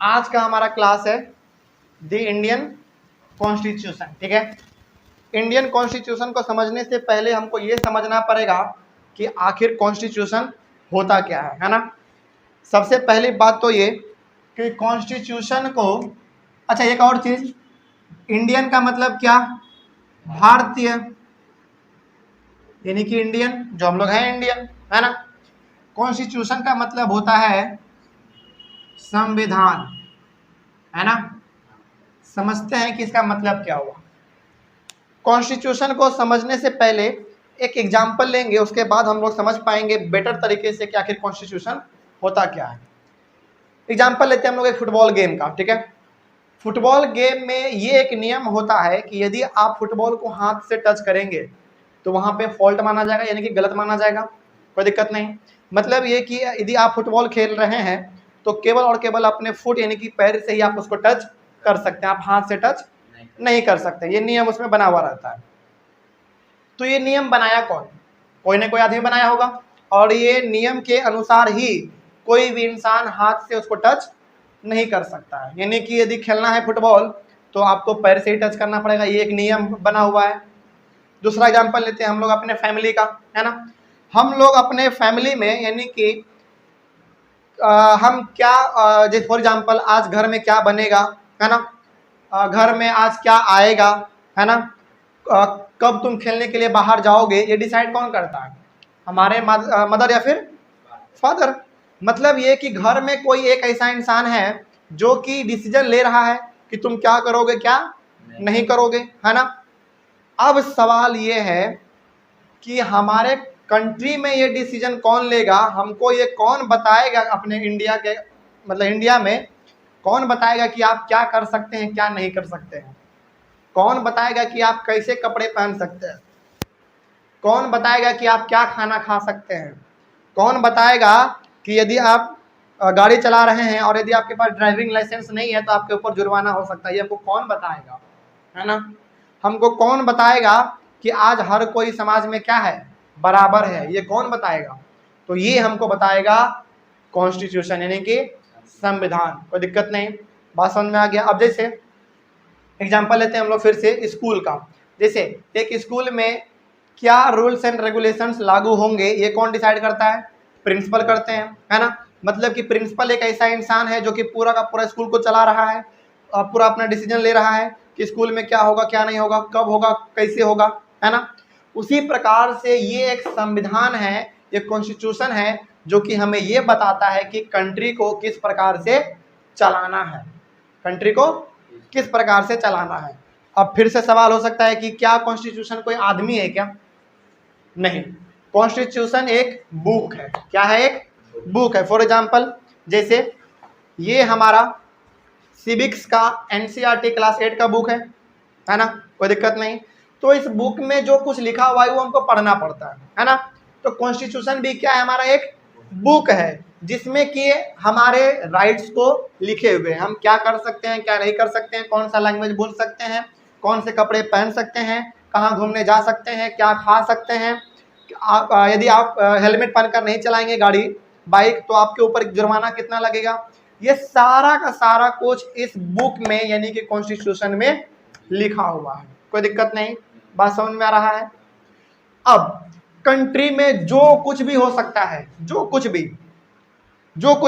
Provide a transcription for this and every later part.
आज का हमारा क्लास है द इंडियन कॉन्स्टिट्यूशन। ठीक है, इंडियन कॉन्स्टिट्यूशन को समझने से पहले हमको ये समझना पड़ेगा कि आखिर कॉन्स्टिट्यूशन होता क्या है ना। सबसे पहली बात तो ये कि कॉन्स्टिट्यूशन को, अच्छा एक और चीज, इंडियन का मतलब क्या? भारतीय, यानी कि इंडियन, जो हम लोग हैं इंडियन, है ना। कॉन्स्टिट्यूशन का मतलब होता है संविधान, है ना। समझते हैं कि इसका मतलब क्या हुआ। कॉन्स्टिट्यूशन को समझने से पहले एक एग्जाम्पल लेंगे, उसके बाद हम लोग समझ पाएंगे बेटर तरीके से कि आखिर कॉन्स्टिट्यूशन होता क्या है। एग्जाम्पल लेते हैं हम लोग एक फुटबॉल गेम का। ठीक है, फुटबॉल गेम में ये एक नियम होता है कि यदि आप फुटबॉल को हाथ से टच करेंगे तो वहां पे फॉल्ट माना जाएगा, यानी कि गलत माना जाएगा। कोई दिक्कत नहीं। मतलब ये कि यदि आप फुटबॉल खेल रहे हैं तो केवल और केवल अपने फुट यानी कि पैर से ही आप उसको टच कर सकते हैं, आप हाथ से टच नहीं कर सकते। ये नियम उसमें बना हुआ रहता है। तो ये नियम बनाया कौन? कोई ना कोई आदमी बनाया होगा, और ये नियम के अनुसार ही कोई भी इंसान हाथ से उसको टच नहीं कर सकता है। यानी कि यदि खेलना है फुटबॉल तो आपको पैर से ही टच करना पड़ेगा, ये एक नियम बना हुआ है। दूसरा एग्जाम्पल लेते हैं हम लोग अपने फैमिली का, है ना। हम लोग अपने फैमिली में यानी कि हम क्या, जैसे फॉर एग्जाम्पल आज घर में क्या बनेगा, है ना। घर में आज क्या आएगा, है ना। कब तुम खेलने के लिए बाहर जाओगे, ये डिसाइड कौन करता है? हमारे मदर या फिर फादर। मतलब ये कि घर में कोई एक ऐसा इंसान है जो कि डिसीजन ले रहा है कि तुम क्या करोगे क्या नहीं करोगे, है ना। अब सवाल ये है कि हमारे कंट्री में ये डिसीजन कौन लेगा, हमको ये कौन बताएगा? अपने इंडिया के, मतलब इंडिया में कौन बताएगा कि आप क्या कर सकते हैं क्या नहीं कर सकते हैं? कौन बताएगा कि आप कैसे कपड़े पहन सकते हैं? कौन बताएगा कि आप क्या खाना खा सकते हैं? कौन बताएगा कि यदि आप गाड़ी चला रहे हैं और यदि आपके पास ड्राइविंग लाइसेंस नहीं है तो आपके ऊपर जुर्माना हो सकता है? ये हमको कौन बताएगा, है ना। हमको कौन बताएगा कि आज हर कोई समाज में क्या है, बराबर है? ये कौन बताएगा? तो ये हमको बताएगा कॉन्स्टिट्यूशन, यानी कि संविधान। कोई दिक्कत नहीं, बात समझ में आ गया। अब जैसे एग्जाम्पल लेते हैं हम लोग फिर से स्कूल का। जैसे एक स्कूल में क्या रूल्स एंड रेगुलेशंस लागू होंगे, ये कौन डिसाइड करता है? प्रिंसिपल करते हैं, है ना। मतलब कि प्रिंसिपल एक ऐसा इंसान है जो कि पूरा का पूरा स्कूल को चला रहा है, पूरा अपना डिसीजन ले रहा है कि स्कूल में क्या होगा क्या नहीं होगा, कब होगा कैसे होगा, है ना। उसी प्रकार से ये एक संविधान है, एक कॉन्स्टिट्यूशन है जो कि हमें ये बताता है कि कंट्री को किस प्रकार से चलाना है, कंट्री को किस प्रकार से चलाना है। अब फिर से सवाल हो सकता है कि क्या कॉन्स्टिट्यूशन कोई आदमी है क्या? नहीं, कॉन्स्टिट्यूशन एक बुक है। क्या है? एक बुक है। फॉर एग्जाम्पल जैसे ये हमारा सिविक्स का एनसीईआरटी क्लास 8 का बुक है ना, कोई दिक्कत नहीं। तो इस बुक में जो कुछ लिखा हुआ है वो हमको पढ़ना पड़ता है ना। तो कॉन्स्टिट्यूशन भी क्या है? हमारा एक बुक है जिसमें कि हमारे राइट्स को लिखे हुए हैं, हम क्या कर सकते हैं क्या नहीं कर सकते हैं, कौन सा लैंग्वेज बोल सकते हैं, कौन से कपड़े पहन सकते हैं, कहाँ घूमने जा सकते हैं, क्या खा सकते हैं। यदि आप हेलमेट पहनकर नहीं चलाएंगे गाड़ी बाइक तो आपके ऊपर जुर्माना कितना लगेगा। ये सारा का सारा कुछ इस बुक में यानी कि कॉन्स्टिट्यूशन में लिखा हुआ है। कोई दिक्कत नहीं, बात समझ में आ रहा है। अब कंट्री में जो कुछ भी हो सकता है, जो कुछ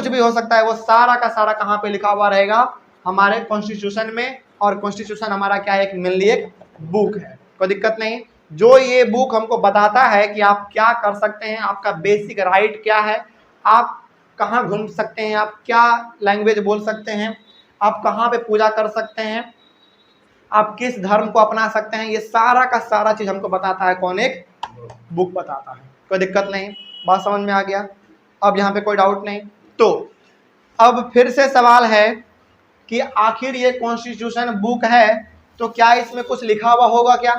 भी हो सकता है वो सारा का सारा कहाँ पे लिखा हुआ रहेगा? हमारे कॉन्स्टिट्यूशन में। और कॉन्स्टिट्यूशन हमारा क्या है? एक मेनली एक बुक है। कोई दिक्कत नहीं। जो ये बुक हमको बताता है कि आप क्या कर सकते हैं, आपका बेसिक राइट क्या है, आप कहाँ घूम सकते हैं, आप क्या लैंग्वेज बोल सकते हैं, आप कहाँ पे पूजा कर सकते हैं, आप किस धर्म को अपना सकते हैं, ये सारा का सारा चीज हमको बताता है कौन? एक बुक बताता है। कोई दिक्कत नहीं, बात समझ में आ गया। अब यहाँ पे कोई डाउट नहीं। तो अब फिर से सवाल है कि आखिर ये कॉन्स्टिट्यूशन बुक है तो क्या इसमें कुछ लिखा हुआ होगा क्या?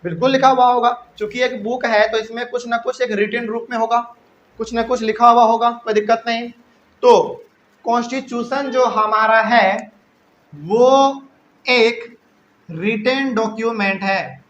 बिल्कुल लिखा हुआ होगा। क्योंकि एक बुक है तो इसमें कुछ ना कुछ एक रिटन रूप में होगा, कुछ ना कुछ लिखा हुआ होगा। कोई दिक्कत नहीं। तो कॉन्स्टिट्यूशन जो हमारा है वो एक रिटन डॉक्यूमेंट है,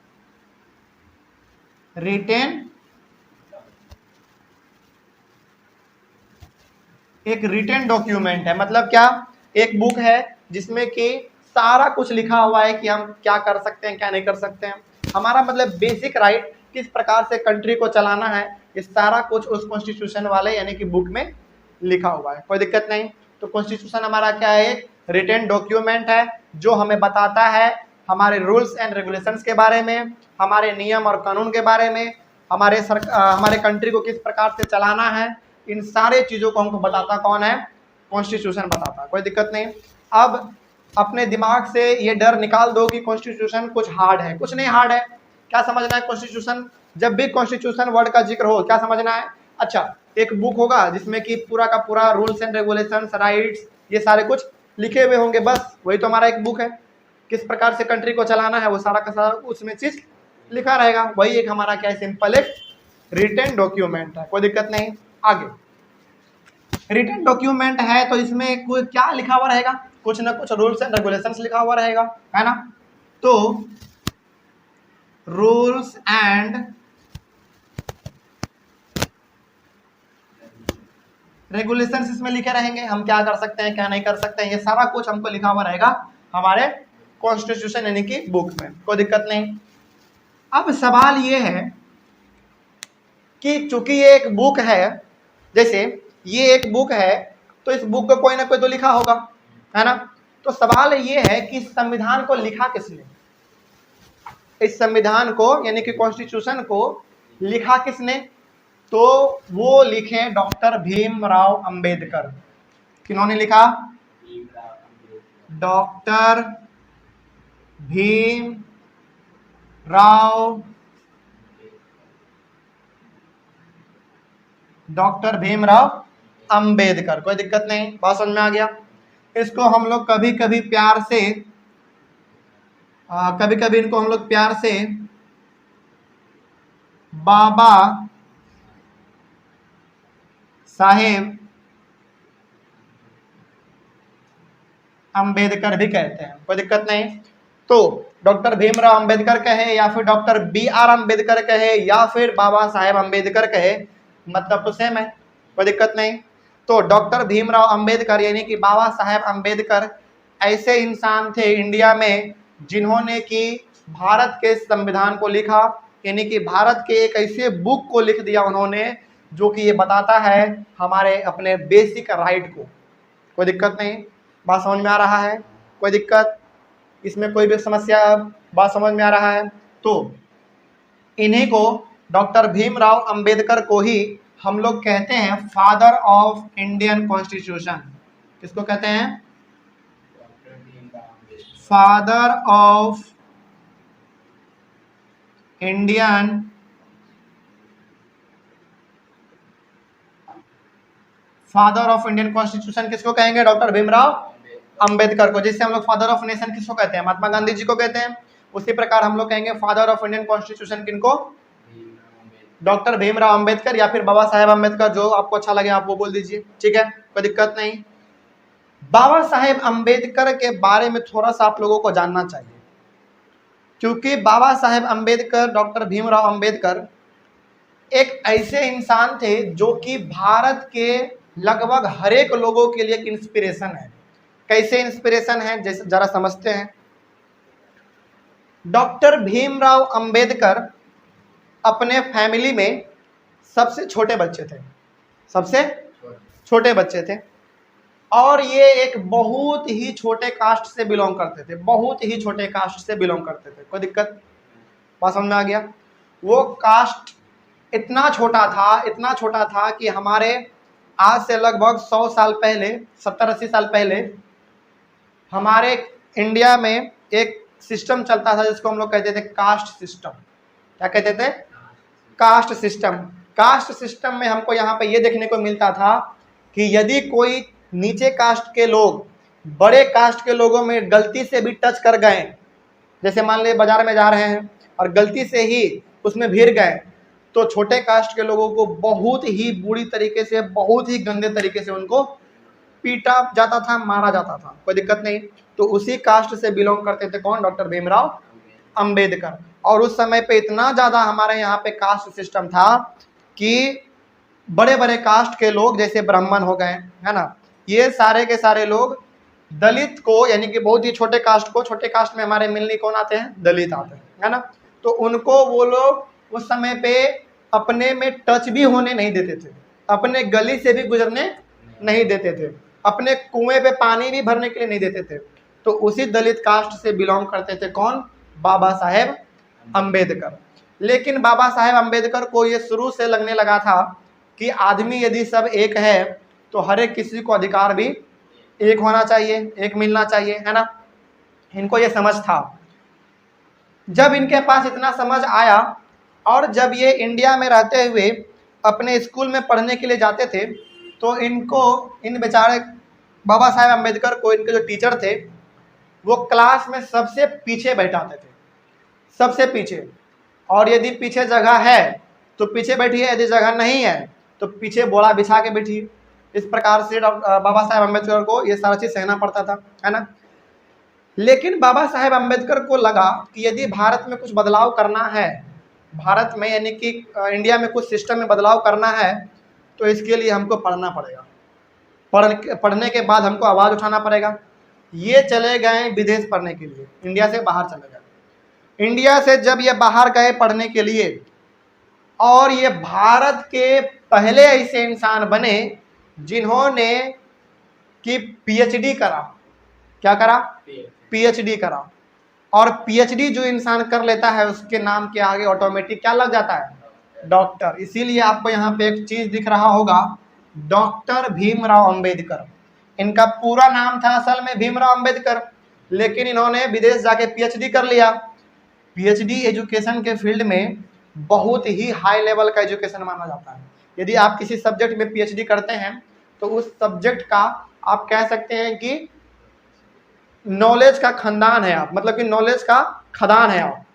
एक रिटन डॉक्यूमेंट है। मतलब क्या? एक बुक है जिसमें कि सारा कुछ लिखा हुआ है कि हम क्या कर सकते हैं क्या नहीं कर सकते हैं, हमारा मतलब बेसिक राइट किस प्रकार से कंट्री को चलाना है, ये सारा कुछ उस कॉन्स्टिट्यूशन वाले यानी कि बुक में लिखा हुआ है, कोई दिक्कत नहीं। तो कॉन्स्टिट्यूशन हमारा क्या है, एक रिटन डॉक्यूमेंट है जो हमें बताता है हमारे रूल्स एंड रेगुलेशंस के बारे में, हमारे नियम और कानून के बारे में, हमारे कंट्री को किस प्रकार से चलाना है, इन सारे चीज़ों को हमको बताता कौन है, कॉन्स्टिट्यूशन बताता है, कोई दिक्कत नहीं। अब अपने दिमाग से ये डर निकाल दो कि कॉन्स्टिट्यूशन कुछ हार्ड है, कुछ नहीं हार्ड है। क्या समझना है कॉन्स्टिट्यूशन, जब भी कॉन्स्टिट्यूशन वर्ड का जिक्र हो क्या समझना है, अच्छा एक बुक होगा जिसमें कि पूरा का पूरा रूल्स एंड रेगुलेशंस, राइट्स, ये सारे कुछ लिखे हुए होंगे, बस वही तो हमारा एक बुक है। किस प्रकार से कंट्री को चलाना है वो सारा का सारा उसमें चीज लिखा रहेगा, वही एक हमारा क्या है, सिंपल एक रिटन डॉक्यूमेंट है, कोई दिक्कत नहीं। आगे रिटन डॉक्यूमेंट है तो इसमें कोई क्या लिखा हुआ रहेगा, कुछ ना कुछ रूल्स एंड रेगुलेशंस लिखा हुआ रहेगा, है ना। तो रूल्स एंड रेगुलेशंस इसमें लिखे रहेंगे, हम क्या कर सकते हैं क्या नहीं कर सकते हैं, ये सारा कुछ हमको लिखा हुआ रहेगा हमारे कॉन्स्टिट्यूशन यानी कि बुक में, कोई दिक्कत नहीं। अब सवाल ये है कि चूंकि ये एक बुक है, जैसे ये एक बुक है तो इस बुक को कोई ना कोई तो लिखा होगा, है ना। तो सवाल ये है कि संविधान को लिखा किसने, इस संविधान को यानी कि कॉन्स्टिट्यूशन को लिखा किसने, तो वो लिखे डॉक्टर भीमराव अंबेडकर। किन्होंने लिखा, डॉक्टर भीमराव अंबेडकर, कोई दिक्कत नहीं, बात समझ में आ गया। इसको हम लोग कभी कभी प्यार से इनको हम लोग प्यार से बाबा साहेब अंबेडकर भी कहते हैं, कोई दिक्कत नहीं। तो डॉक्टर भीमराव अंबेडकर कहे या फिर डॉक्टर BR अंबेडकर कहे या फिर बाबा साहेब अंबेडकर कहे, मतलब तो सेम है, कोई दिक्कत नहीं। तो डॉक्टर भीमराव अंबेडकर यानी कि बाबा साहेब अंबेडकर ऐसे इंसान थे इंडिया में जिन्होंने कि भारत के संविधान को लिखा, यानी कि भारत के एक ऐसे बुक को लिख दिया उन्होंने जो कि ये बताता है हमारे अपने बेसिक राइट को, कोई दिक्कत नहीं, बात समझ में आ रहा है, कोई दिक्कत इसमें कोई भी समस्या, बात समझ में आ रहा है। तो इन्हीं को डॉक्टर भीमराव अंबेडकर को ही हम लोग कहते हैं फादर ऑफ इंडियन कॉन्स्टिट्यूशन। किसको कहते हैं, फादर ऑफ इंडियन कॉन्स्टिट्यूशन किसको कहेंगे, डॉक्टर भीमराव अंबेडकर को। जिससे हम लोग फादर ऑफ नेशन किसको कहते हैं, महात्मा गांधी जी को कहते हैं, उसी प्रकार हम लोग कहेंगे फादर ऑफ इंडियन कॉन्स्टिट्यूशन किनको, डॉक्टर भीमराव अंबेडकर या फिर बाबा साहेब अंबेडकर, जो आपको अच्छा लगे आप वो बोल दीजिए, ठीक है, कोई दिक्कत नहीं। बाबा साहेब अंबेडकर के बारे में थोड़ा सा आप लोगों को जानना चाहिए, क्योंकि बाबा साहेब अंबेडकर, डॉक्टर भीमराव अंबेडकर एक ऐसे इंसान थे जो कि भारत के लगभग हर एक लोगों के लिए एक इंस्पिरेशन है। कैसे इंस्पिरेशन है, जैसे जरा समझते हैं। डॉक्टर भीमराव अंबेडकर अपने फैमिली में सबसे छोटे बच्चे थे, सबसे छोटे बच्चे थे, और ये एक बहुत ही छोटे कास्ट से बिलोंग करते थे, बहुत ही छोटे कास्ट से बिलोंग करते थे, कोई दिक्कत, बात समझ में आ गया। वो कास्ट इतना छोटा था कि हमारे आज से लगभग 100 साल पहले, 70-80 साल पहले हमारे इंडिया में एक सिस्टम चलता था जिसको हम लोग कहते थे कास्ट सिस्टम। क्या कहते थे, कास्ट सिस्टम। कास्ट सिस्टम में हमको यहाँ पे ये देखने को मिलता था कि यदि कोई नीचे कास्ट के लोग बड़े कास्ट के लोगों में गलती से भी टच कर गए, जैसे मान लीजिए बाजार में जा रहे हैं और गलती से ही उसमें भिड़ गए, तो छोटे कास्ट के लोगों को बहुत ही बुरी तरीके से, बहुत ही गंदे तरीके से उनको पीटा जाता था, मारा जाता था, कोई दिक्कत नहीं। तो उसी कास्ट से बिलोंग करते थे कौन, डॉक्टर भीमराव अंबेडकर। और उस समय पे इतना ज़्यादा हमारे यहाँ पे कास्ट सिस्टम था कि बड़े बड़े कास्ट के लोग जैसे ब्राह्मण हो गए, है ना, ये सारे के सारे लोग दलित को, यानी कि बहुत ही छोटे कास्ट को, छोटे कास्ट में हमारे मिलने कौन आते हैं, दलित आते हैं, है ना। तो उनको वो लोग उस समय पे अपने में टच भी होने नहीं देते थे, अपने गली से भी गुजरने नहीं देते थे, अपने कुएं पे पानी भी भरने के लिए नहीं देते थे। तो उसी दलित कास्ट से बिलोंग करते थे कौन, बाबा साहेब अंबेडकर। लेकिन बाबा साहेब अंबेडकर को ये शुरू से लगने लगा था कि आदमी यदि सब एक है तो हर एक किसी को अधिकार भी एक होना चाहिए, एक मिलना चाहिए, है ना। इनको ये समझ था। जब इनके पास इतना समझ आया और जब ये इंडिया में रहते हुए अपने स्कूल में पढ़ने के लिए जाते थे, तो इनको, इन बेचारे बाबा साहेब अंबेडकर को, इनके जो टीचर थे वो क्लास में सबसे पीछे बैठाते थे, सबसे पीछे। और यदि पीछे जगह है तो पीछे बैठिए, यदि जगह नहीं है तो पीछे बोरा बिछा के बैठिए। इस प्रकार से बाबा साहेब अंबेडकर को ये सारा चीज सहना पड़ता था, है ना। लेकिन बाबा साहेब अंबेडकर को लगा कि यदि भारत में कुछ बदलाव करना है, भारत में यानी कि इंडिया में कुछ सिस्टम में बदलाव करना है, तो इसके लिए हमको पढ़ना पड़ेगा, पढ़ने के बाद हमको आवाज़ उठाना पड़ेगा। ये चले गए विदेश पढ़ने के लिए, इंडिया से बाहर चले गए। इंडिया से जब ये बाहर गए पढ़ने के लिए, और ये भारत के पहले ऐसे इंसान बने जिन्होंने कि पीएचडी करा। क्या करा, पीएचडी करा। और पीएचडी जो इंसान कर लेता है उसके नाम के आगे ऑटोमेटिक क्या लग जाता है, डॉक्टर। इसीलिए आपको यहाँ पे एक चीज दिख रहा होगा, डॉक्टर भीमराव अंबेडकर। इनका पूरा नाम था असल में भीमराव अंबेडकर, लेकिन इन्होंने विदेश जाके पीएचडी कर लिया। पीएचडी एजुकेशन के फील्ड में बहुत ही हाई लेवल का एजुकेशन माना जाता है। यदि आप किसी सब्जेक्ट में पीएचडी करते हैं तो उस सब्जेक्ट का आप कह सकते हैं कि नॉलेज का खानदान है आप, मतलब कि नॉलेज का खदान है आप।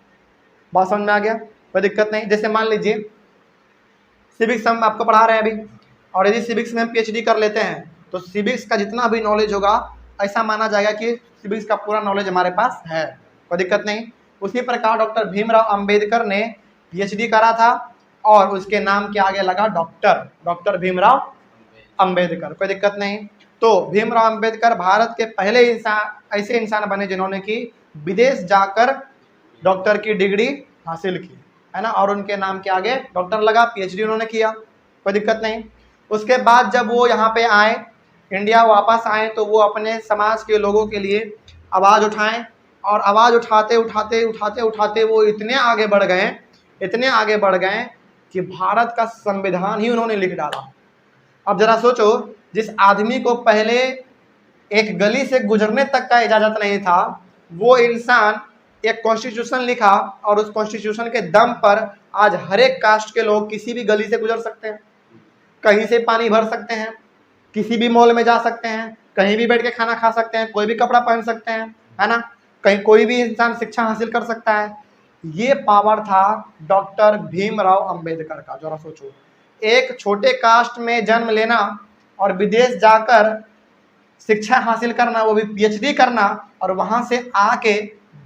बात समझ में आ गया, कोई दिक्कत नहीं। जैसे मान लीजिए सिविक्स हम आपको पढ़ा रहे हैं अभी, और यदि सिविक्स में हम पीएचडी कर लेते हैं तो सिविक्स का जितना भी नॉलेज होगा ऐसा माना जाएगा कि सिविक्स का पूरा नॉलेज हमारे पास है, कोई दिक्कत नहीं। उसी प्रकार डॉक्टर भीमराव अंबेडकर ने पीएचडी करा था और उसके नाम के आगे लगा डॉक्टर, डॉक्टर भीमराव अंबेडकर, कोई दिक्कत नहीं। तो भीमराव अंबेडकर भारत के पहले इंसान, ऐसे इंसान बने जिन्होंने कि विदेश जाकर डॉक्टर की डिग्री हासिल की, है ना। और उनके नाम के आगे डॉक्टर लगा, पीएचडी उन्होंने किया, कोई दिक्कत नहीं। उसके बाद जब वो यहाँ पे आए, इंडिया वापस आए, तो वो अपने समाज के लोगों के लिए आवाज़ उठाएं, और आवाज़ उठाते उठाते उठाते उठाते वो इतने आगे बढ़ गए, इतने आगे बढ़ गए कि भारत का संविधान ही उन्होंने लिख डाला। अब जरा सोचो, जिस आदमी को पहले एक गली से गुजरने तक का इजाज़त नहीं था, वो इंसान एक कॉन्स्टिट्यूशन लिखा, और उस कॉन्स्टिट्यूशन के दम पर आज हर एक कास्ट के लोग किसी भी गली से गुजर सकते हैं, कहीं से पानी भर सकते हैं, किसी भी मॉल में जा सकते हैं, कहीं भी बैठ के खाना खा सकते हैं, कोई भी कपड़ा पहन सकते हैं, है ना। कहीं कोई भी इंसान शिक्षा हासिल कर सकता है। ये पावर था डॉक्टर भीमराव अंबेडकर का। जरा सोचो, एक छोटे कास्ट में जन्म लेना और विदेश जाकर शिक्षा हासिल करना, वो भी पीएचडी करना, और वहां से आके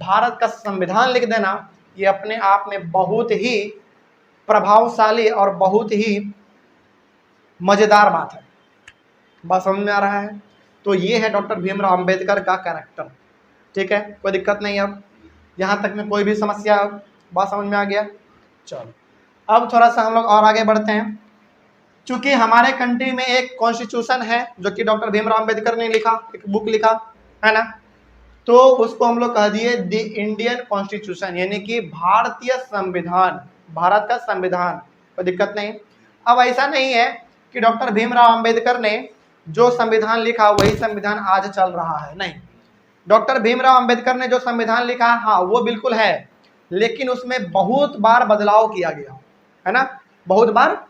भारत का संविधान लिख देना, ये अपने आप में बहुत ही प्रभावशाली और बहुत ही मजेदार बात है। बात समझ में आ रहा है। तो ये है डॉक्टर भीमराव अंबेडकर का कैरेक्टर, ठीक है, कोई दिक्कत नहीं। अब यहाँ तक में कोई भी समस्या, बात समझ में आ गया। चलो अब थोड़ा सा हम लोग और आगे बढ़ते हैं। चूंकि हमारे कंट्री में एक कॉन्स्टिट्यूशन है जो कि डॉक्टर भीमराव अंबेडकर ने लिखा, एक बुक लिखा, है ना, तो उसको हम लोग कह दिए द इंडियन कॉन्स्टिट्यूशन, यानी कि भारतीय संविधान, भारत का संविधान, कोई दिक्कत नहीं। अब ऐसा नहीं है कि डॉक्टर भीमराव अंबेडकर ने जो संविधान लिखा वही संविधान आज चल रहा है, नहीं। डॉक्टर भीमराव अंबेडकर ने जो संविधान लिखा, हाँ वो बिल्कुल है, लेकिन उसमें बहुत बार बदलाव किया गया, है ना, बहुत बार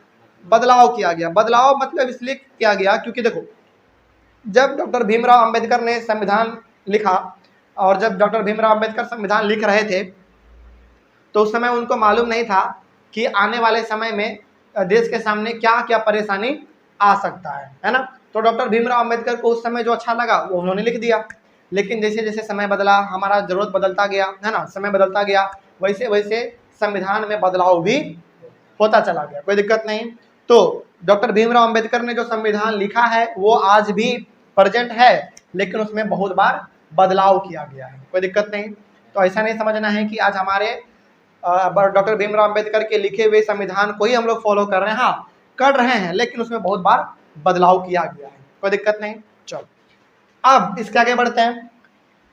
बदलाव किया गया। बदलाव मतलब इसलिए किया गया क्योंकि देखो, जब डॉक्टर भीमराव अंबेडकर ने संविधान लिखा, और जब डॉक्टर भीमराव अंबेडकर संविधान लिख रहे थे, तो उस समय उनको मालूम नहीं था कि आने वाले समय में देश के सामने क्या क्या परेशानी आ सकता है ना। तो डॉक्टर भीमराव अंबेडकर को उस समय जो अच्छा लगा वो उन्होंने लिख दिया। लेकिन जैसे जैसे समय बदला, हमारा जरूरत बदलता गया, है ना, समय बदलता गया, वैसे वैसे संविधान में बदलाव भी होता चला गया, कोई दिक्कत नहीं। तो डॉक्टर भीमराव अंबेडकर ने जो संविधान लिखा है वो आज भी प्रेजेंट है, लेकिन उसमें बहुत बार बदलाव किया गया है, कोई दिक्कत नहीं। तो ऐसा नहीं समझना है कि आज हमारे डॉक्टर भीमराव अंबेडकर के लिखे हुए संविधान को ही हम लोग फॉलो कर रहे हैं। हाँ कर रहे हैं, लेकिन उसमें बहुत बार बदलाव किया गया है, कोई दिक्कत नहीं। चलो अब इसके आगे बढ़ते हैं।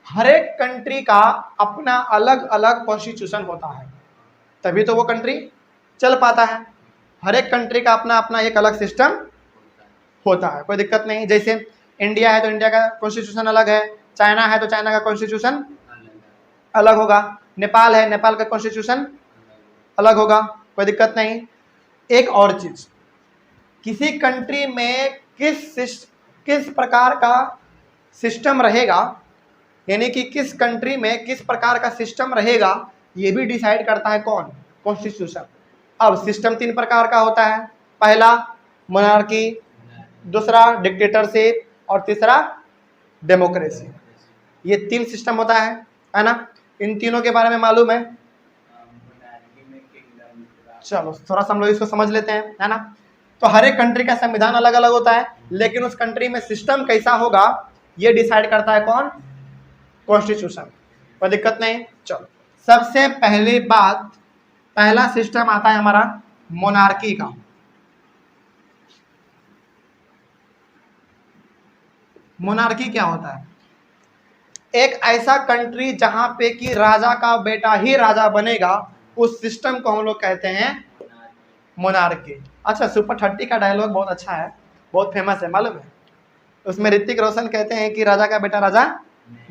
हर एक कंट्री का अपना अलग अलग कॉन्स्टिट्यूशन होता है, तभी तो वो कंट्री चल पाता है। हर एक कंट्री का अपना अपना एक अलग सिस्टम होता है, कोई दिक्कत नहीं। जैसे इंडिया है तो इंडिया का कॉन्स्टिट्यूशन अलग है, चाइना है तो चाइना का कॉन्स्टिट्यूशन अलग होगा, नेपाल है नेपाल का कॉन्स्टिट्यूशन अलग होगा, कोई दिक्कत नहीं। एक और चीज, किसी कंट्री में किस प्रकार का सिस्टम रहेगा, यानी कि किस कंट्री में किस प्रकार का सिस्टम रहेगा, ये भी डिसाइड करता है कौन, कॉन्स्टिट्यूशन। अब सिस्टम 3 प्रकार का होता है, पहला मोनार्की, दूसरा डिक्टेटरशिप और तीसरा डेमोक्रेसी। ये 3 सिस्टम होता है ना। इन तीनों के बारे में मालूम है? चलो थोड़ा सा हम लोग इसको समझ लेते हैं, है ना। तो हर एक कंट्री का संविधान अलग अलग होता है, लेकिन उस कंट्री में सिस्टम कैसा होगा ये डिसाइड करता है कौन, कॉन्स्टिट्यूशन, कोई दिक्कत नहीं। चलो सबसे पहली बात, पहला सिस्टम आता है हमारा मोनार्की का। मोनार्की क्या होता है? एक ऐसा कंट्री जहां पे कि राजा का बेटा ही राजा बनेगा, उस सिस्टम को हम लोग कहते हैं मोनार्की। अच्छा सुपर 30 का डायलॉग बहुत अच्छा है, बहुत फेमस है, मालूम है? उसमें ऋतिक रोशन कहते हैं कि राजा का बेटा राजा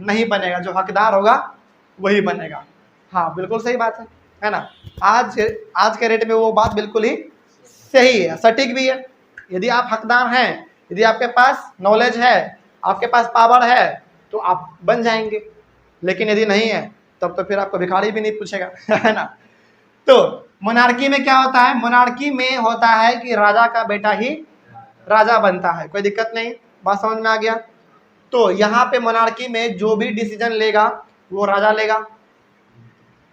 नहीं बनेगा, जो हकदार होगा वही बनेगा। हाँ बिल्कुल सही बात है ना। आज के रेट में वो बात बिल्कुल ही सही है, सटीक भी है। यदि आप हकदार हैं, यदि आपके पास नॉलेज है, आपके पास पावर है, तो आप बन जाएंगे, लेकिन यदि नहीं है तब तो फिर आपको भिखारी भी नहीं पूछेगा, है ना। तो मोनार्की में क्या होता है? मोनार्की में होता है कि राजा का बेटा ही राजा बनता है, कोई दिक्कत नहीं, बात समझ में आ गया। तो यहाँ पे मोनार्की में जो भी डिसीजन लेगा वो राजा लेगा।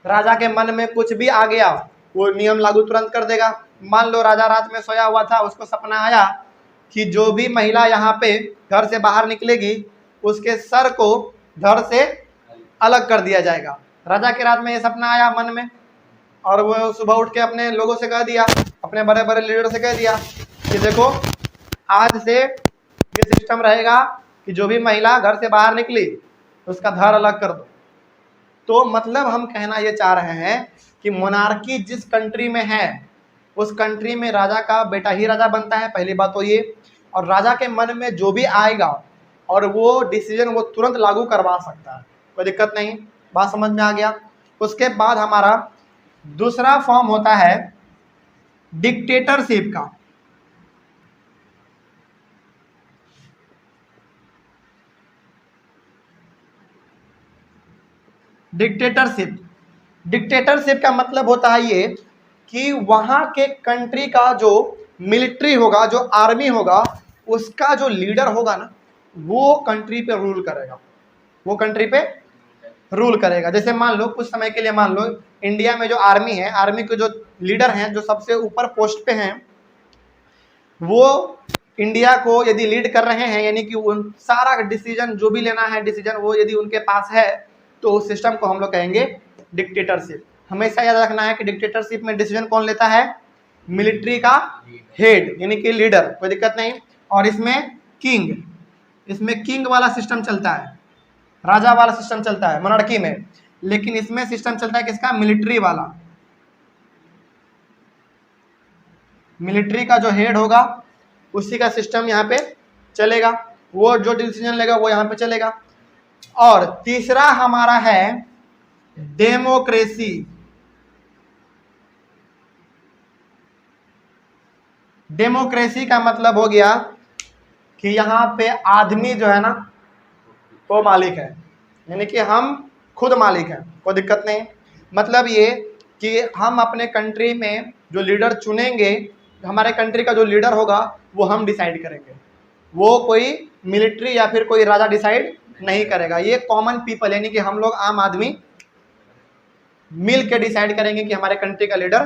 राजा के मन में कुछ भी आ गया वो नियम लागू तुरंत कर देगा। मान लो राजा रात में सोया हुआ था, उसको सपना आया कि जो भी महिला यहाँ पे घर से बाहर निकलेगी उसके सर को धड़ से अलग कर दिया जाएगा। राजा के रात में ये सपना आया मन में, और वो सुबह उठ के अपने लोगों से कह दिया, अपने बड़े बड़े लीडर से कह दिया कि देखो आज से ये सिस्टम रहेगा कि जो भी महिला घर से बाहर निकली उसका धड़ अलग कर दो। तो मतलब हम कहना ये चाह रहे हैं कि मोनार्की जिस कंट्री में है उस कंट्री में राजा का बेटा ही राजा बनता है, पहली बात तो ये। और राजा के मन में जो भी आएगा और वो डिसीजन वो तुरंत लागू करवा सकता है, कोई दिक्कत नहीं, बात समझ में आ गया। उसके बाद हमारा दूसरा फॉर्म होता है डिक्टेटरशिप का। डिक्टेटरशिप का मतलब होता है ये कि वहां के कंट्री का जो मिलिट्री होगा, जो आर्मी होगा, उसका जो लीडर होगा ना, वो कंट्री पे रूल करेगा, वो कंट्री पे रूल करेगा। जैसे मान लो कुछ समय के लिए मान लो इंडिया में जो आर्मी है, आर्मी के जो लीडर हैं, जो सबसे ऊपर पोस्ट पे हैं, वो इंडिया को यदि लीड कर रहे हैं, यानी कि उन सारा डिसीजन जो भी लेना है डिसीजन वो यदि उनके पास है, तो उस सिस्टम को हम लोग कहेंगे डिक्टेटरशिप। हमेशा याद रखना है कि डिक्टेटरशिप में डिसीजन कौन लेता है? मिलिट्री का हेड यानी कि लीडर, कोई दिक्कत नहीं। और इसमें किंग वाला सिस्टम चलता है, राजा वाला सिस्टम चलता है मोनार्की में, लेकिन इसमें सिस्टम चलता है किसका? मिलिट्री वाला। मिलिट्री का जो हेड होगा उसी का सिस्टम यहाँ पे चलेगा, वो जो डिसीजन लेगा वो यहाँ पे चलेगा। और तीसरा हमारा है डेमोक्रेसी। डेमोक्रेसी का मतलब हो गया कि यहाँ पे आदमी जो है ना वो मालिक है, यानी कि हम खुद मालिक हैं, कोई दिक्कत नहीं। मतलब ये कि हम अपने कंट्री में जो लीडर चुनेंगे, हमारे कंट्री का जो लीडर होगा वो हम डिसाइड करेंगे, वो कोई मिलिट्री या फिर कोई राजा डिसाइड नहीं करेगा। ये कॉमन पीपल यानी कि हम लोग आम आदमी मिल के डिसाइड करेंगे कि हमारे कंट्री का लीडर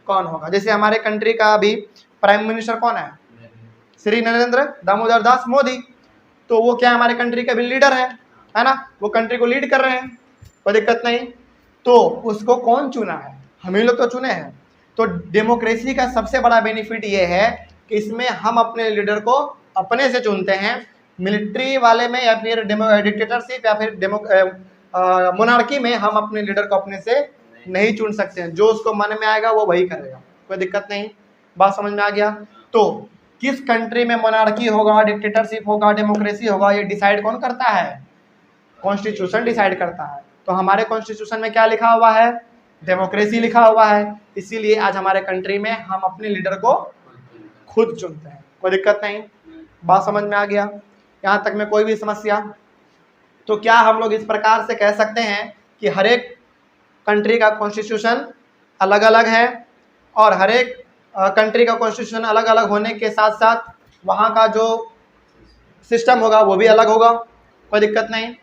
कौन होगा। जैसे हमारे कंट्री का अभी प्राइम मिनिस्टर कौन है? श्री नरेंद्र दामोदर दास मोदी। तो वो क्या हमारे कंट्री का भी लीडर है ना, वो कंट्री को लीड कर रहे हैं, कोई दिक्कत नहीं। तो उसको कौन चुना है, हम ही लोग तो चुने हैं। तो डेमोक्रेसी का सबसे बड़ा बेनिफिट ये है कि इसमें हम अपने लीडर को अपने से चुनते हैं। मिलिट्री वाले में या फिर डिक्टेटरशिप या फिर मोनार्की में हम अपने लीडर को अपने से नहीं चुन सकते हैं, जो उसको मन में आएगा वो वही करेगा, कोई दिक्कत नहीं। बात समझ में आ गया। तो किस कंट्री में मोनार्की होगा, डिक्टेटरशिप होगा, डेमोक्रेसी होगा, ये डिसाइड कौन करता है, कॉन्स्टिट्यूशन डिसाइड करता है। तो हमारे कॉन्स्टिट्यूशन में क्या लिखा हुआ है, डेमोक्रेसी लिखा हुआ है। इसीलिए आज हमारे कंट्री में हम अपने लीडर को खुद चुनते हैं, कोई दिक्कत नहीं। बात समझ में आ गया, यहाँ तक में कोई भी समस्या? तो क्या हम लोग इस प्रकार से कह सकते हैं कि हर एक कंट्री का कॉन्स्टिट्यूशन अलग अलग है, और हर एक कंट्री का कॉन्स्टिट्यूशन अलग अलग होने के साथ साथ वहाँ का जो सिस्टम होगा वो भी अलग होगा, कोई दिक्कत नहीं।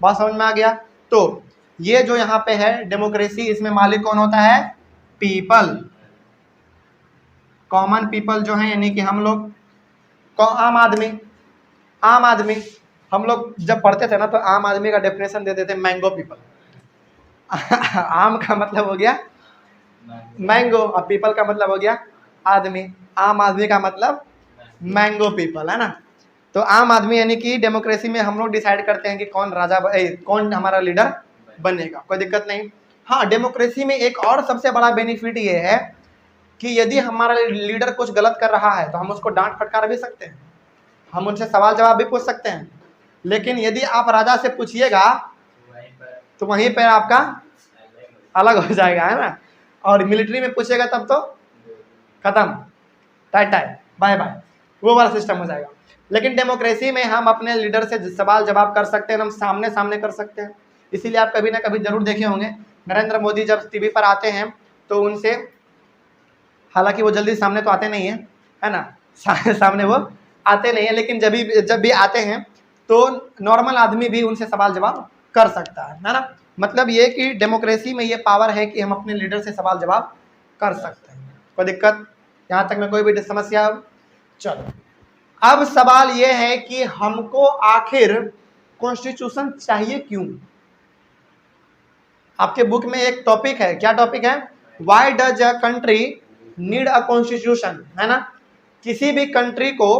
बात समझ में आ गया। तो ये जो यहाँ पे है डेमोक्रेसी, इसमें मालिक कौन होता है, पीपल, कॉमन पीपल जो है, यानी कि हम लोग आम आदमी। आम आदमी हम लोग जब पढ़ते थे ना तो आम आदमी का डेफिनेशन देते थे मैंगो पीपल। आम का मतलब हो गया मैंगो और पीपल का मतलब हो गया आदमी। आम आदमी का मतलब मैंगो पीपल, है ना। तो आम आदमी यानी कि डेमोक्रेसी में हम लोग डिसाइड करते हैं कि कौन राजा कौन हमारा लीडर बनेगा, कोई दिक्कत नहीं। हाँ, डेमोक्रेसी में एक और सबसे बड़ा बेनिफिट ये है कि यदि हमारा लीडर कुछ गलत कर रहा है तो हम उसको डांट फटकार भी सकते हैं, हम उनसे सवाल जवाब भी पूछ सकते हैं। लेकिन यदि आप राजा से पूछिएगा तो वहीं पर आपका अलग हो जाएगा, है ना। और मिलिट्री में पूछेगा तब तो खत्म, टाई टाई बाय बाय, वो वाला सिस्टम हो जाएगा। लेकिन डेमोक्रेसी में हम अपने लीडर से सवाल जवाब कर सकते हैं, हम सामने सामने कर सकते हैं। इसीलिए आप कभी ना कभी जरूर देखे होंगे नरेंद्र मोदी जब टीवी पर आते हैं तो उनसे, हालांकि वो जल्दी सामने तो आते नहीं है, है ना, सामने वो आते नहीं है, लेकिन जब भी आते हैं तो नॉर्मल आदमी भी उनसे सवाल जवाब कर सकता है ना। मतलब ये कि डेमोक्रेसी में ये पावर है कि हम अपने लीडर से सवाल जवाब कर सकते हैं, कोई दिक्कत यहाँ तक में कोई भी समस्या? चलो, अब सवाल ये है कि हमको आखिर कॉन्स्टिट्यूशन चाहिए क्यों। आपके बुक में एक टॉपिक है, क्या टॉपिक है, why does a country need a constitution, है ना। किसी भी कंट्री को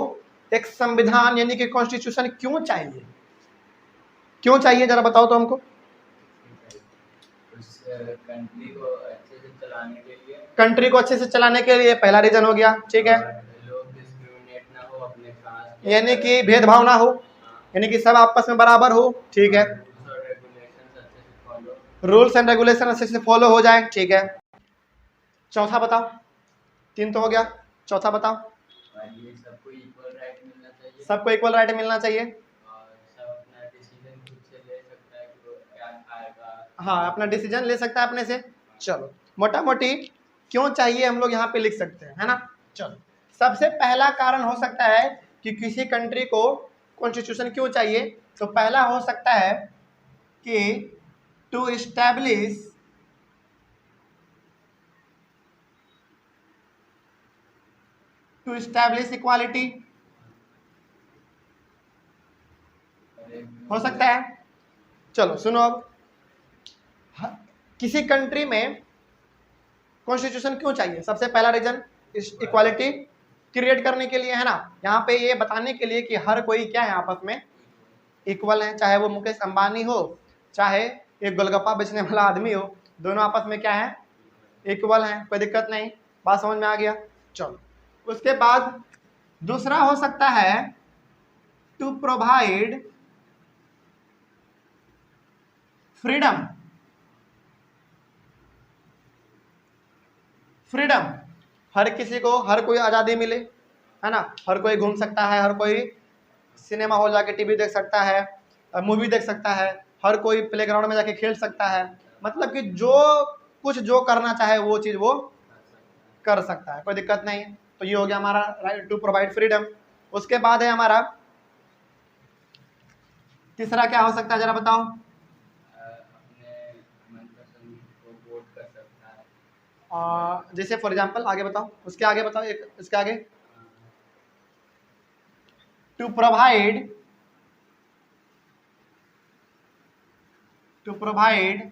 एक संविधान यानी कि कॉन्स्टिट्यूशन क्यों चाहिए, क्यों चाहिए जरा बताओ तो हमको। कंट्री को अच्छे से चलाने के लिए, कंट्री को अच्छे से चलाने के लिए पहला रीजन हो गया, ठीक है। लोग डिस्क्रिमिनेट ना हो अपने कास्ट, यानी कि भेदभाव ना हो, यानी कि सब आपस में बराबर हो, ठीक है। रूल्स एंड रेगुलेशन अच्छे से फॉलो हो जाए, ठीक है। चौथा बताओ, 3 तो हो गया, चौथा बताओ। सबको इक्वल राइट मिलना चाहिए, सबको इक्वल राइट मिलना चाहिए, और सब अपना डिसीजन खुद से ले सकता है कि वो क्या खाएगा, हाँ अपना डिसीजन ले सकता है अपने से। चलो, मोटा मोटी क्यों चाहिए हम लोग यहाँ पे लिख सकते हैं, है ना। चलो, सबसे पहला कारण हो सकता है कि किसी कंट्री को कॉन्स्टिट्यूशन क्यों चाहिए। तो पहला हो सकता है कि टू इस्टेब्लिश इक्वालिटी, हो सकता है। चलो सुनो, अब किसी कंट्री में कॉन्स्टिट्यूशन क्यों चाहिए, सबसे पहला रीजन इक्वालिटी क्रिएट करने के लिए, है ना। यहाँ पे ये बताने के लिए कि हर कोई क्या है, आपस में इक्वल है, चाहे वो मुकेश अंबानी हो, चाहे एक गोलगप्पा बेचने वाला आदमी हो, दोनों आपस में क्या है, इक्वल है, कोई दिक्कत नहीं। बात समझ में आ गया। चलो, उसके बाद दूसरा हो सकता है टू प्रोवाइड फ्रीडम, फ्रीडम, हर किसी को, हर कोई आज़ादी मिले, है ना। हर कोई घूम सकता है, हर कोई सिनेमा हॉल जाके टीवी देख सकता है, मूवी देख सकता है, हर कोई प्लेग्राउंड में जाके खेल सकता है। मतलब कि जो करना चाहे वो चीज़ वो कर सकता है, कोई दिक्कत नहीं है। तो ये हो गया हमारा राइट टू प्रोवाइड फ्रीडम। उसके बाद है हमारा तीसरा, क्या हो सकता है जरा बताओ। अपने मनपसंद को वोट कर सकता है, जैसे फॉर एग्जांपल आगे बताओ, उसके आगे बताओ, एक इसके आगे, to provide to provide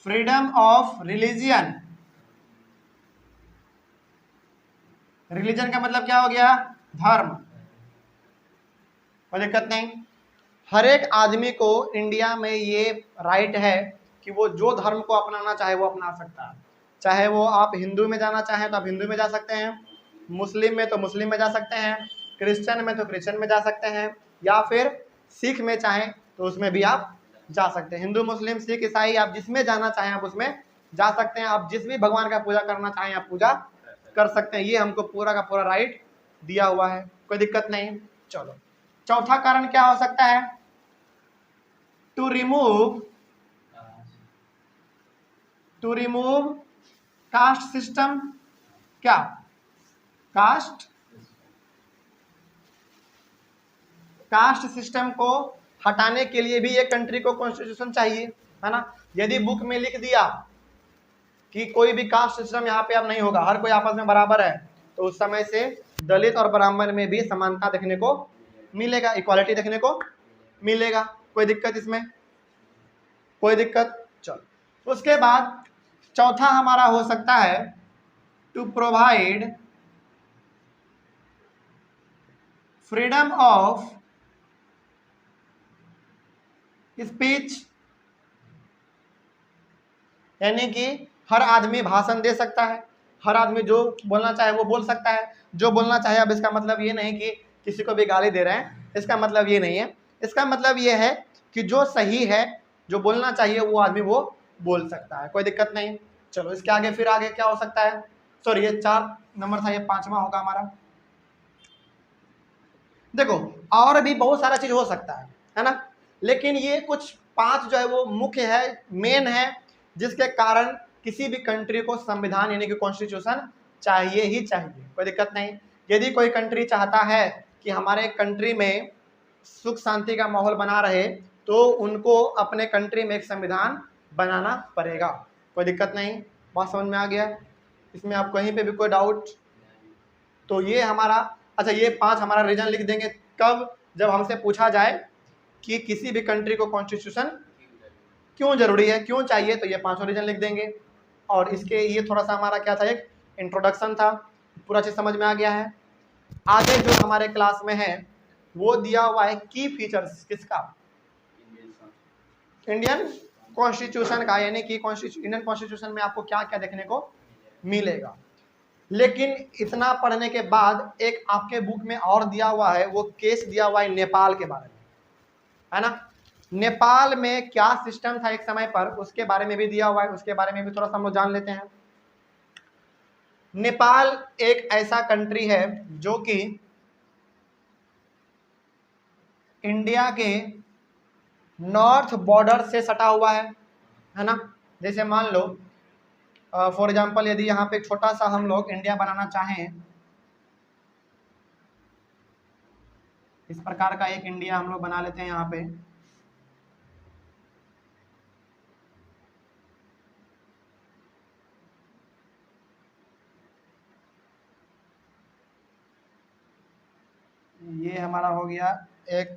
freedom of religion. Religion का मतलब क्या हो गया? धर्म। कोई दिक्कत नहीं। हर एक आदमी को इंडिया में ये राइट है कि वो जो धर्म को अपनाना चाहे वो अपना सकता है। चाहे वो आप हिंदू में जाना चाहें तो आप हिंदू में जा सकते हैं, मुस्लिम में तो मुस्लिम में जा सकते हैं, क्रिश्चियन में तो क्रिश्चियन में जा सकते हैं, या फिर सिख में चाहें तो उसमें भी आप जा सकते हैं। हिंदू मुस्लिम सिख ईसाई आप जिसमें जाना चाहें आप उसमें जा सकते हैं। आप जिस भी भगवान का पूजा करना चाहें आप पूजा कर सकते हैं। ये हमको पूरा का पूरा राइट दिया हुआ है, कोई दिक्कत नहीं। चलो, चौथा कारण क्या हो सकता है? To remove caste system. क्या? कास्ट सिस्टम को हटाने के लिए भी एक कंट्री को कॉन्स्टिट्यूशन चाहिए, है ना। यदि बुक में लिख दिया कि कोई भी कास्ट सिस्टम यहाँ पे अब नहीं होगा, हर कोई आपस में बराबर है, तो उस समय से दलित और ब्राह्मण में भी समानता देखने को मिलेगा, इक्वालिटी देखने को मिलेगा। कोई दिक्कत इसमें? कोई दिक्कत? चलो, उसके बाद चौथा हमारा हो सकता है to provide freedom of speech. यानी कि हर आदमी भाषण दे सकता है, हर आदमी जो बोलना चाहे वो बोल सकता है। जो बोलना चाहे, अब इसका मतलब ये नहीं कि किसी को भी गाली दे रहे हैं, इसका मतलब ये नहीं है। इसका मतलब ये है कि जो सही है, जो बोलना चाहिए वो आदमी वो बोल सकता है, कोई दिक्कत नहीं। चलो, इसके आगे फिर आगे क्या हो सकता है? सॉरी, ये 4 नंबर था, ये 5वां होगा हमारा। देखो, और भी बहुत सारा चीज हो सकता है ना, लेकिन ये कुछ 5 जो है वो मुख्य है, मेन है, जिसके कारण किसी भी कंट्री को संविधान यानी कि कॉन्स्टिट्यूशन चाहिए ही चाहिए, कोई दिक्कत नहीं। यदि कोई कंट्री चाहता है कि हमारे कंट्री में सुख शांति का माहौल बना रहे, तो उनको अपने कंट्री में एक संविधान बनाना पड़ेगा, कोई दिक्कत नहीं। बात समझ में आ गया? इसमें आप कहीं पे भी कोई डाउट? तो ये हमारा, अच्छा, ये 5 हमारा रीजन लिख देंगे। कब? जब हमसे पूछा जाए कि किसी भी कंट्री को कॉन्स्टिट्यूशन क्यों जरूरी है, क्यों चाहिए, तो ये 5 रीजन लिख देंगे। और इसके ये थोड़ा सा हमारा क्या था, एक इंट्रोडक्शन था, पूरा चीज समझ में आ गया है। आगे जो हमारे क्लास में है वो दिया हुआ है की फीचर्स किसका? इंडियन कॉन्स्टिट्यूशन का, यानी कि इंडियन कॉन्स्टिट्यूशन में आपको क्या क्या देखने को मिलेगा। लेकिन इतना पढ़ने के बाद एक आपके बुक में और दिया हुआ है, वो केस दिया हुआ है नेपाल के बारे में, है ना। नेपाल में क्या सिस्टम था एक समय पर, उसके बारे में भी दिया हुआ है, उसके बारे में भी थोड़ा सा हम लोग जान लेते हैं। नेपाल एक ऐसा कंट्री है जो कि इंडिया के नॉर्थ बॉर्डर से सटा हुआ है ना। जैसे मान लो फॉर एग्जांपल, यदि यहाँ पे छोटा सा हम लोग इंडिया बनाना चाहें, इस प्रकार का एक इंडिया हम लोग बना लेते हैं यहाँ पे। ये हमारा हो गया एक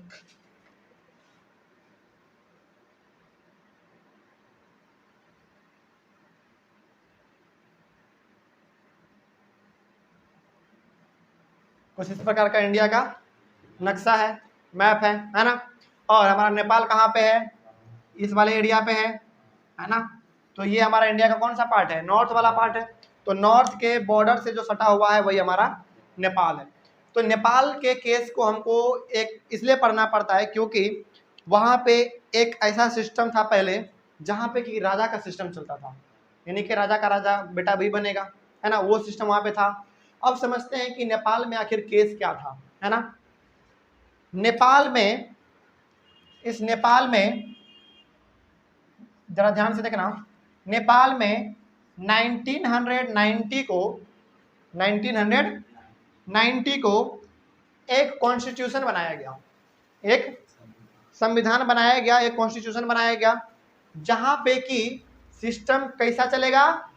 कुछ इस प्रकार का इंडिया का नक्शा है, मैप है ना। और हमारा नेपाल कहाँ पे है? इस वाले एरिया पे है ना। तो ये हमारा इंडिया का कौन सा पार्ट है? नॉर्थ वाला पार्ट है। तो नॉर्थ के बॉर्डर से जो सटा हुआ है वही हमारा नेपाल है। तो नेपाल के केस को हमको एक इसलिए पढ़ना पड़ता है क्योंकि वहाँ पे एक ऐसा सिस्टम था पहले जहाँ पे कि राजा का सिस्टम चलता था, यानी कि राजा का राजा बेटा भी बनेगा, है ना, वो सिस्टम वहाँ पे था। अब समझते हैं कि नेपाल में आखिर केस क्या था, है ना। नेपाल में, इस नेपाल में जरा ध्यान से देखना, नेपाल में 1990 को एक कॉन्स्टिट्यूशन बनाया गया, एक संविधान बनाया गया, एक कॉन्स्टिट्यूशन बनाया गया, जहां पे कि सिस्टम कैसा चलेगा?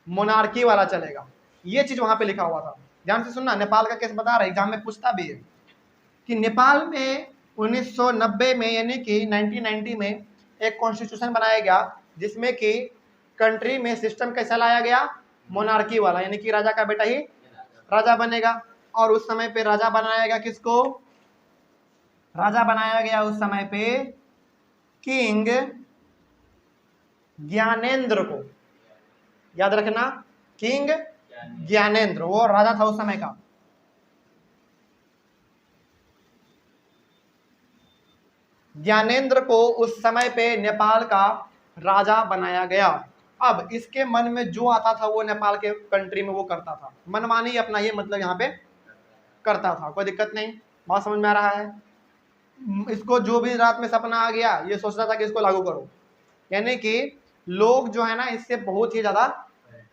मोनार्की वाला चलेगा। ये चीज वहां पे लिखा हुआ था, ध्यान से सुनना। नेपाल का केस बता रहा है, एग्जाम में पूछता भी है कि नेपाल में 1990 में यानी कि 1990 में एक कॉन्स्टिट्यूशन बनाया गया जिसमें कि कंट्री में सिस्टम कैसा लाया गया, मोनार्की वाला, यानी कि राजा का बेटा ही राजा बनेगा। और उस समय पे राजा बनाया गया किसको, राजा बनाया गया उस समय पे किंग ज्ञानेंद्र को, याद रखना, किंग ज्ञानेंद्र, वो राजा था उस समय का। ज्ञानेंद्र को उस समय पे नेपाल का राजा बनाया गया। अब इसके मन में जो आता था वो नेपाल के कंट्री में वो करता था, मनमानी अपना ये मतलब यहाँ पे करता था, कोई दिक्कत नहीं, बात समझ में आ रहा है। इसको जो भी रात में सपना आ गया ये सोचता था कि इसको लागू करो, यानी कि लोग जो है ना इससे बहुत ही ज़्यादा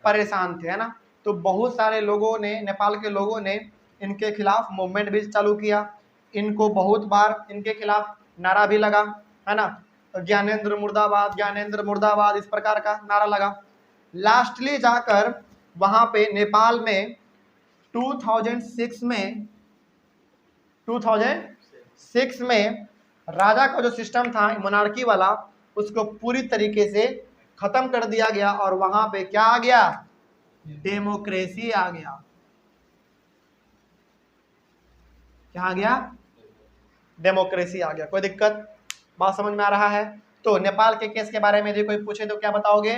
परेशान थे, है ना। तो बहुत सारे लोगों ने, नेपाल के लोगों ने इनके खिलाफ मूवमेंट भी चालू किया, इनको बहुत बार इनके खिलाफ नारा भी लगा, है ना, ज्ञानेंद्र मुर्दाबाद, ज्ञानेंद्र मुर्दाबाद, इस प्रकार का नारा लगा। लास्टली जाकर वहाँ पे नेपाल में 2006 में राजा का जो सिस्टम था मोनार्की वाला उसको पूरी तरीके से खत्म कर दिया गया और वहां पे क्या आ गया, डेमोक्रेसी आ गया। क्या आ गया, डेमोक्रेसी आ गया। कोई दिक्कत, बात समझ में आ रहा है। तो नेपाल के केस के बारे में यदि कोई पूछे तो क्या बताओगे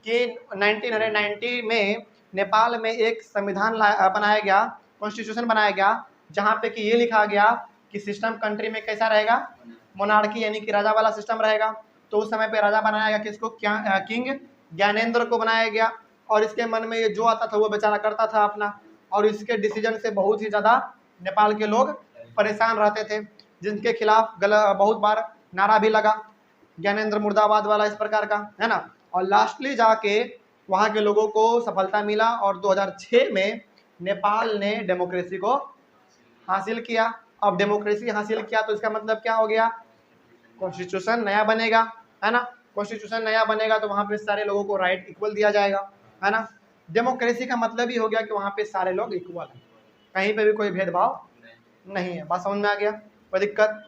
कि 1990 में नेपाल में एक संविधान बनाया गया, कॉन्स्टिट्यूशन बनाया गया, जहाँ पे कि ये लिखा गया कि सिस्टम कंट्री में कैसा रहेगा, मोनार्की यानी कि राजा वाला सिस्टम रहेगा। तो उस समय पे राजा बनाया गया किसको, किंग ज्ञानेंद्र को बनाया गया। और इसके मन में ये जो आता था वो बेचारा करता था अपना, और इसके डिसीजन से बहुत ही ज़्यादा नेपाल के लोग परेशान रहते थे, जिनके खिलाफ बहुत बार नारा भी लगा, ज्ञानेंद्र मुर्दाबाद वाला, इस प्रकार का, है ना। और लास्टली जाके वहाँ के लोगों को सफलता मिला और 2006 में नेपाल ने डेमोक्रेसी को हासिल किया। अब डेमोक्रेसी हासिल किया तो इसका मतलब क्या हो गया, कॉन्स्टिट्यूशन नया बनेगा, है ना। कॉन्स्टिट्यूशन नया बनेगा तो वहाँ पे सारे लोगों को राइट इक्वल दिया जाएगा, है ना। डेमोक्रेसी का मतलब ही हो गया कि वहाँ पे सारे लोग इक्वल हैं, कहीं पे भी कोई भेदभाव नहीं है। बात समझ में आ गया, कोई दिक्कत।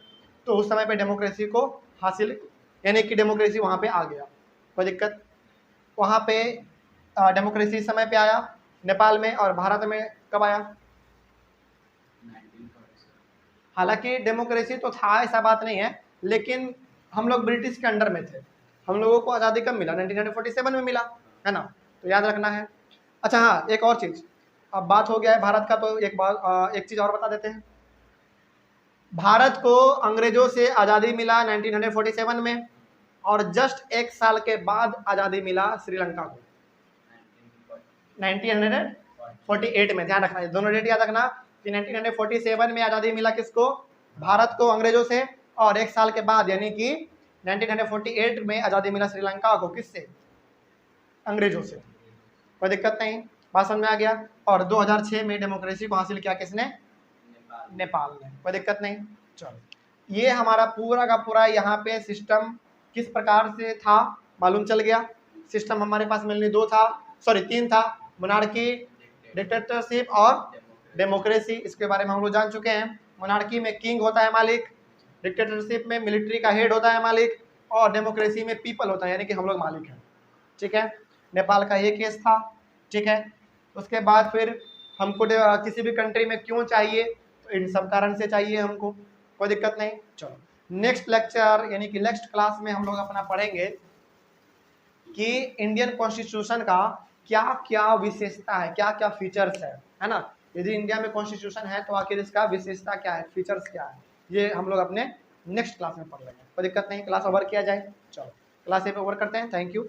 तो उस समय पे डेमोक्रेसी को हासिल, यानी कि डेमोक्रेसी वहाँ पे आ गया, कोई दिक्कत। वहाँ पे डेमोक्रेसी समय पे आया नेपाल में, और भारत में कब आया, हालांकि डेमोक्रेसी तो था, ऐसा बात नहीं है, लेकिन हम लोग ब्रिटिश के अंडर में थे। हम लोगों को आज़ादी कब मिला, 1947 में मिला, है ना, तो याद रखना है। अच्छा हाँ, एक और चीज़, अब बात हो गया है भारत का, तो एक चीज़ और बता देते हैं। भारत को अंग्रेजों से आज़ादी मिला 1947 में, और जस्ट एक साल के बाद आज़ादी मिला श्रीलंका को 1948 में। ध्यान रखना, दोनों डेट याद रखना कि 1947 में आज़ादी मिला किसको, भारत को अंग्रेजों से, और एक साल के बाद यानी कि 1948 में आज़ादी मिला श्रीलंका को, किससे, अंग्रेजों से। कोई दिक्कत नहीं, बात समझ में आ गया। और 2006 में डेमोक्रेसी को हासिल किया किसने, नेपाल ने, कोई दिक्कत नहीं। चलो, ये हमारा पूरा का पूरा यहाँ पे सिस्टम किस प्रकार से था मालूम चल गया। सिस्टम हमारे पास मेनली तीन था, मोनार्की, डिक्टेटरशिप और डेमोक्रेसी। इसके बारे में हम लोग जान चुके हैं। मोनार्की में किंग होता है मालिक, डिक्टेटरशिप में मिलिट्री का हेड होता है मालिक, और डेमोक्रेसी में पीपल होता है, यानी कि हम लोग मालिक हैं, ठीक है। नेपाल का ये केस था, ठीक है। उसके बाद फिर हमको किसी भी कंट्री में क्यों चाहिए, तो इन सब कारण से चाहिए हमको, कोई दिक्कत नहीं। चलो, नेक्स्ट लेक्चर यानी कि नेक्स्ट क्लास में हम लोग अपना पढ़ेंगे कि इंडियन कॉन्स्टिट्यूशन का क्या क्या विशेषता है, क्या क्या फीचर्स है ना। यदि इंडिया में कॉन्स्टिट्यूशन है तो आखिर इसका विशेषता क्या है, फीचर्स क्या है, ये हम लोग अपने नेक्स्ट क्लास में पढ़ लेंगे, कोई दिक्कत नहीं। क्लास ओवर किया जाए, चलो क्लास ओवर करते हैं, थैंक यू।